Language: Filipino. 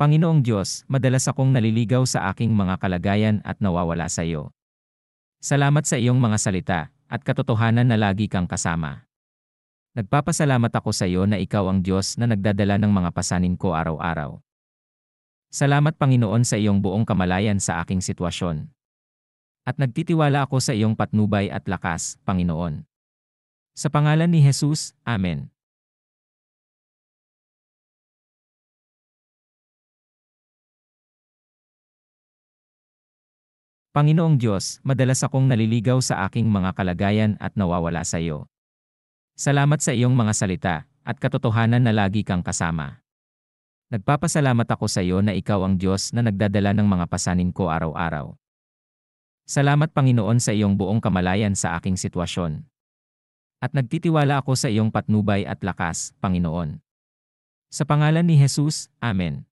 Panginoong Diyos, madalas akong naliligaw sa aking mga kalagayan at nawawala sa iyo. Salamat sa iyong mga salita at katotohanan na lagi kang kasama. Nagpapasalamat ako sa iyo na ikaw ang Diyos na nagdadala ng mga pasanin ko araw-araw. Salamat Panginoon sa iyong buong kamalayan sa aking sitwasyon. At nagtitiwala ako sa iyong patnubay at lakas, Panginoon. Sa pangalan ni Jesus, Amen. Panginoong Diyos, madalas akong naliligaw sa aking mga kalagayan at nawawala sa iyo. Salamat sa iyong mga salita at katotohanan na lagi kang kasama. Nagpapasalamat ako sa iyo na ikaw ang Diyos na nagdadala ng mga pasanin ko araw-araw. Salamat Panginoon sa iyong buong kamalayan sa aking sitwasyon. At nagtitiwala ako sa iyong patnubay at lakas, Panginoon. Sa pangalan ni Jesus, Amen.